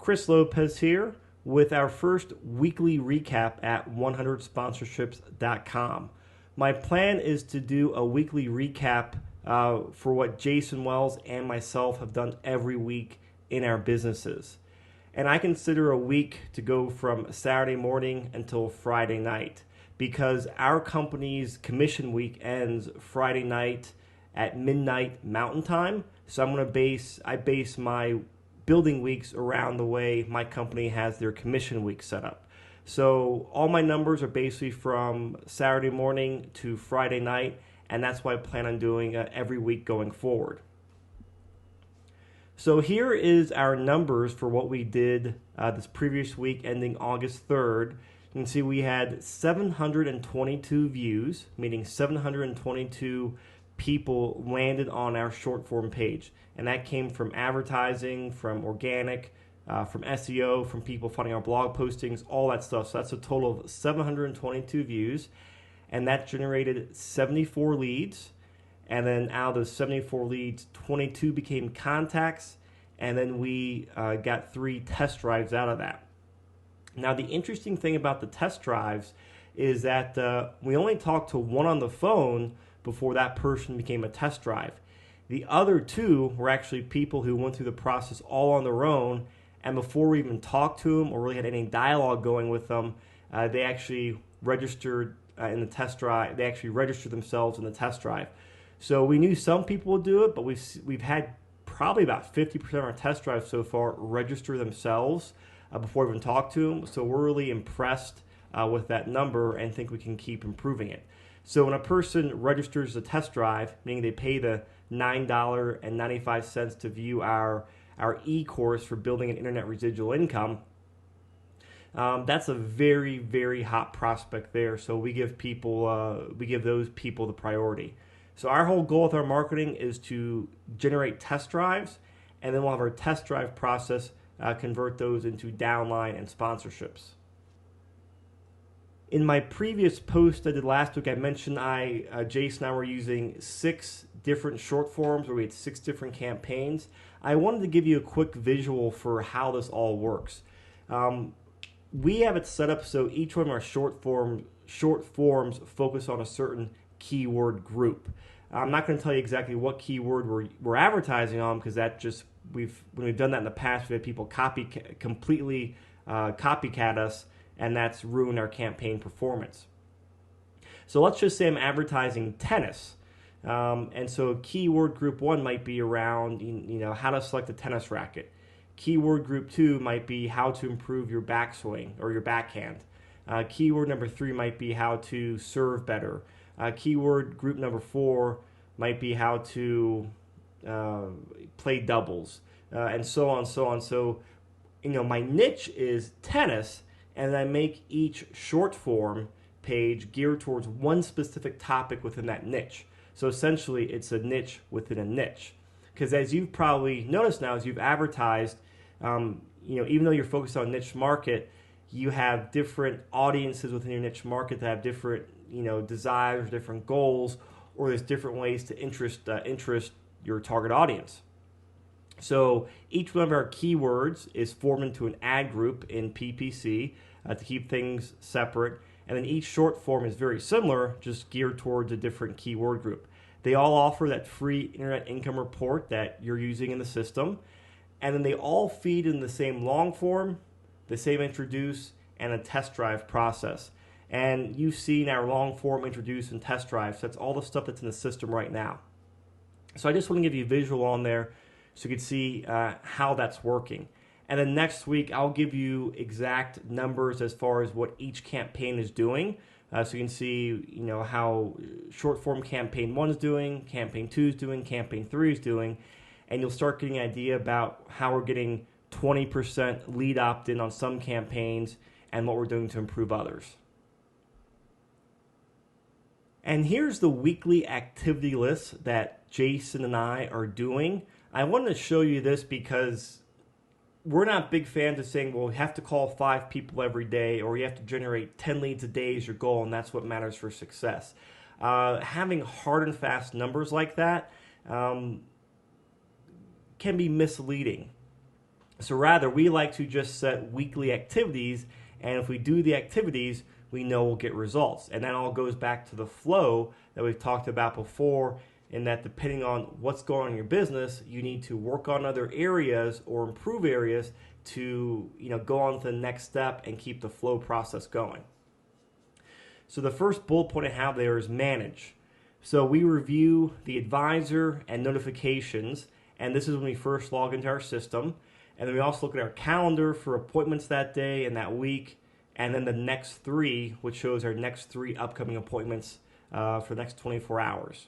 Chris Lopez here with our first weekly recap at 100sponsorships.com. My plan is to do a weekly recap for what Jason Wells and myself have done every week in our businesses. And I consider a week to go from Saturday morning until Friday night because our company's commission week ends Friday night at midnight Mountain Time. So I base my building weeks around the way my company has their commission week set up. So all my numbers are basically from Saturday morning to Friday night, and that's what I plan on doing every week going forward. So here is our numbers for what we did this previous week ending August 3rd. You can see we had 722 views, meaning 722 people landed on our short form page. And that came from advertising, from organic, from SEO, from people finding our blog postings, all that stuff. So that's a total of 722 views. And that generated 74 leads. And then out of those 74 leads, 22 became contacts. And then we got 3 test drives out of that. Now, the interesting thing about the test drives is that we only talked to one on the phone before that person became a test drive. The other 2 were actually people who went through the process all on their own, and before we even talked to them or really had any dialogue going with them, they actually registered in the test drive. They actually registered themselves in the test drive. So we knew some people would do it, but we've had probably about 50% of our test drives so far register themselves before we even talked to them. So we're really impressed with that number and think we can keep improving it. So when a person registers a test drive, meaning they pay the $9.95 to view our e-course for building an internet residual income, that's a very, very hot prospect there. So we give those people the priority. So our whole goal with our marketing is to generate test drives, and then we'll have our test drive process convert those into downline and sponsorships. In my previous post I did last week, I mentioned Jason and I were using 6 different short forms where we had 6 different campaigns. I wanted to give you a quick visual for how this all works. We have it set up so each one of our short forms focus on a certain keyword group. I'm not going to tell you exactly what keyword we're advertising on because when we've done that in the past, we've had people completely copycat us, and that's ruined our campaign performance. So let's just say I'm advertising tennis. And so keyword group 1 might be around how to select a tennis racket. Keyword group 2 might be how to improve your backswing or your backhand. Keyword number 3 might be how to serve better. Keyword group number 4 might be how to play doubles, and so on, so on. So, my niche is tennis, and I make each short form page geared towards one specific topic within that niche. So essentially, it's a niche within a niche. Because as you've probably noticed now, as you've advertised, even though you're focused on a niche market, you have different audiences within your niche market that have different, desires, different goals, or there's different ways to interest your target audience. So each one of our keywords is formed into an ad group in PPC to keep things separate. And then each short form is very similar, just geared towards a different keyword group. They all offer that free internet income report that you're using in the system. And then they all feed in the same long form, the same introduce, and a test drive process. And you've seen our long form, introduce, and test drive. So that's all the stuff that's in the system right now. So I just want to give you a visual on there so you can see how that's working. And then next week, I'll give you exact numbers as far as what each campaign is doing. So you can see, how short form campaign 1 is doing, campaign 2 is doing, campaign 3 is doing, and you'll start getting an idea about how we're getting 20% lead opt-in on some campaigns and what we're doing to improve others. And here's the weekly activity list that Jason and I are doing. I wanted to show you this because we're not big fans of saying, well, you have to call 5 people every day or you have to generate 10 leads a day is your goal and that's what matters for success. Having hard and fast numbers like that can be misleading. So rather, we like to just set weekly activities, and if we do the activities, we know we'll get results. And that all goes back to the flow that we've talked about before, in that depending on what's going on in your business, you need to work on other areas or improve areas to go on to the next step and keep the flow process going. So the first bullet point I have there is manage. So we review the advisor and notifications, and this is when we first log into our system. And then we also look at our calendar for appointments that day and that week, and then the next 3, which shows our next 3 upcoming appointments for the next 24 hours.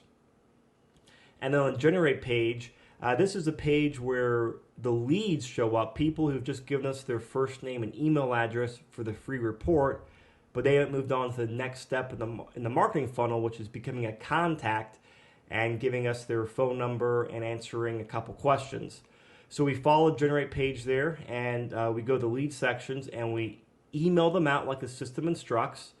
And then on the generate page, this is a page where the leads show up, people who've just given us their first name and email address for the free report, but they haven't moved on to the next step in the marketing funnel, which is becoming a contact and giving us their phone number and answering a couple questions. So we follow the generate page there, and we go to the lead sections, and we email them out like the system instructs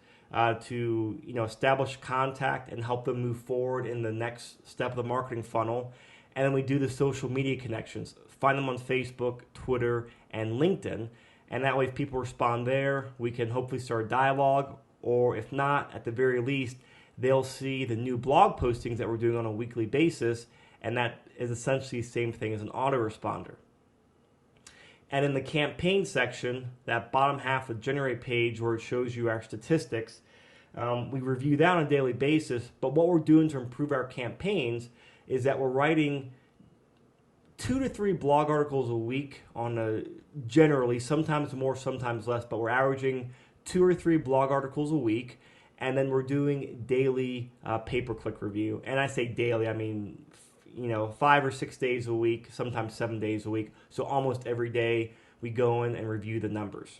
to establish contact and help them move forward in the next step of the marketing funnel. And then we do the social media connections, find them on Facebook, Twitter, and LinkedIn. And that way, if people respond there, we can hopefully start a dialogue, or if not, at the very least, they'll see the new blog postings that we're doing on a weekly basis, and that is essentially the same thing as an autoresponder. And in the campaign section, that bottom half of the generate page where it shows you our statistics, we review that on a daily basis, but what we're doing to improve our campaigns is that we're writing 2 to 3 blog articles a week generally, sometimes more, sometimes less, but we're averaging 2 or 3 blog articles a week, and then we're doing daily pay-per-click review. And I say daily, I mean 5 or 6 days a week, sometimes 7 days a week. So almost every day we go in and review the numbers.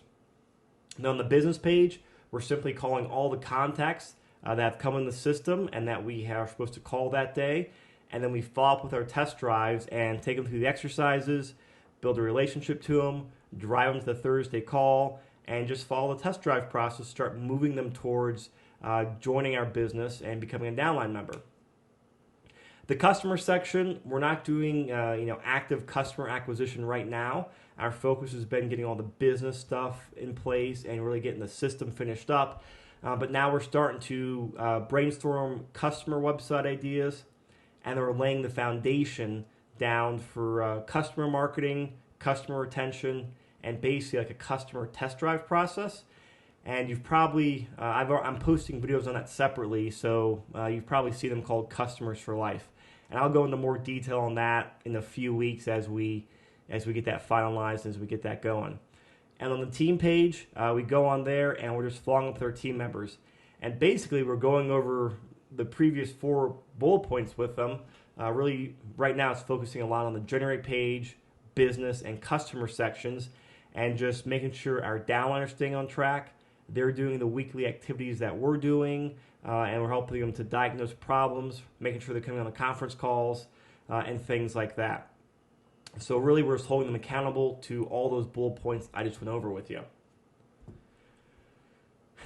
Now on the business page, we're simply calling all the contacts that have come in the system and that we are supposed to call that day. And then we follow up with our test drives and take them through the exercises, build a relationship to them, drive them to the Thursday call, and just follow the test drive process, start moving them towards joining our business and becoming a downline member. The customer section, we're not doing active customer acquisition right now. Our focus has been getting all the business stuff in place and really getting the system finished up. But now we're starting to brainstorm customer website ideas, and we're laying the foundation down for customer marketing, customer retention, and basically like a customer test drive process. And you've probably, I'm posting videos on that separately, so you've probably seen them called Customers for Life. And I'll go into more detail on that in a few weeks as we get that finalized, as we get that going. And on the team page, we go on there and we're just following up with our team members. And basically, we're going over the previous 4 bullet points with them. Really, right now, it's focusing a lot on the generate page, business, and customer sections, and just making sure our downline are staying on track. They're doing the weekly activities that we're doing, and we're helping them to diagnose problems, making sure they're coming on the conference calls, and things like that. So really, we're just holding them accountable to all those bullet points I just went over with you.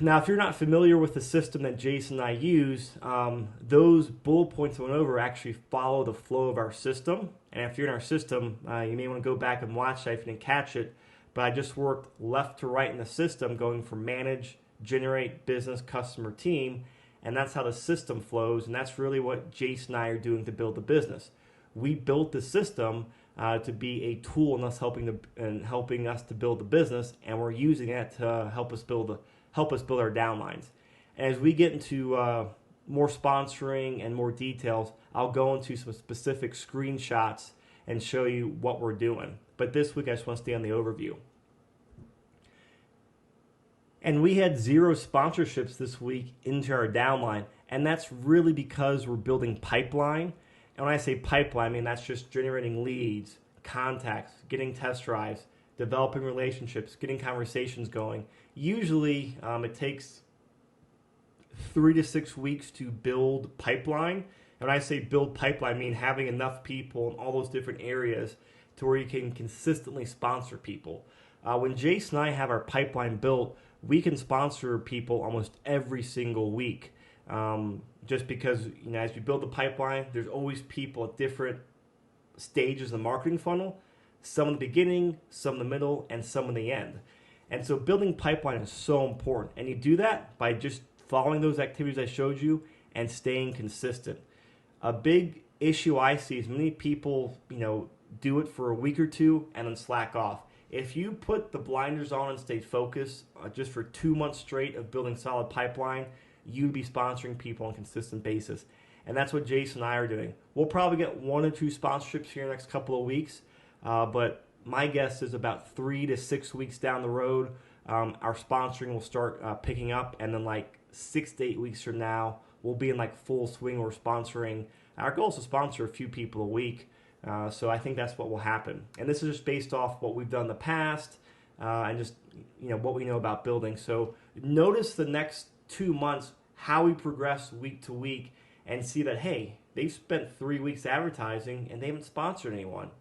Now, if you're not familiar with the system that Jason and I use, those bullet points I went over actually follow the flow of our system. And if you're in our system, you may want to go back and watch that if you didn't catch it. But I just worked left to right in the system, going from manage, generate, business, customer, team. And that's how the system flows. And that's really what Jason and I are doing to build the business. We built the system to be a tool in us helping us to build the business, and we're using it to help us build our downlines. And as we get into more sponsoring and more details, I'll go into some specific screenshots and show you what we're doing. But this week I just want to stay on the overview. And we had 0 sponsorships this week into our downline, and that's really because we're building pipeline. And when I say pipeline, I mean that's just generating leads, contacts, getting test drives, developing relationships, getting conversations going. Usually it takes 3 to 6 weeks to build pipeline. And when I say build pipeline, I mean having enough people in all those different areas to where you can consistently sponsor people. When Jason and I have our pipeline built, we can sponsor people almost every single week. Just because, as you build the pipeline, there's always people at different stages of the marketing funnel some in the beginning, some in the middle, and some in the end. And so building pipeline is so important. And you do that by just following those activities I showed you and staying consistent. A big issue I see is many people, do it for a week or two and then slack off. If you put the blinders on and stay focused just for 2 months straight of building solid pipeline, you'd be sponsoring people on a consistent basis. And that's what Jason and I are doing. We'll probably get 1 or 2 sponsorships here in the next couple of weeks, but my guess is about 3 to 6 weeks down the road, our sponsoring will start picking up, and then like 6 to 8 weeks from now, we'll be in like full swing. We're sponsoring. Our goal is to sponsor a few people a week, so I think that's what will happen. And this is just based off what we've done in the past and just what we know about building. So notice the next 2 months how we progress week to week, and see that hey, they've spent 3 weeks advertising and they haven't sponsored anyone.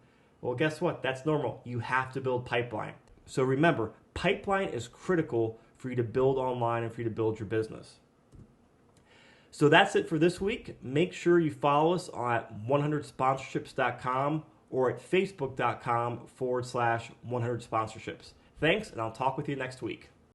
Well, guess what? That's normal. You have to build pipeline. So remember, pipeline is critical for you to build online and for you to build your business. So that's it for this week. Make sure you follow us at 100sponsorships.com or at facebook.com/100sponsorships. Thanks, and I'll talk with you next week.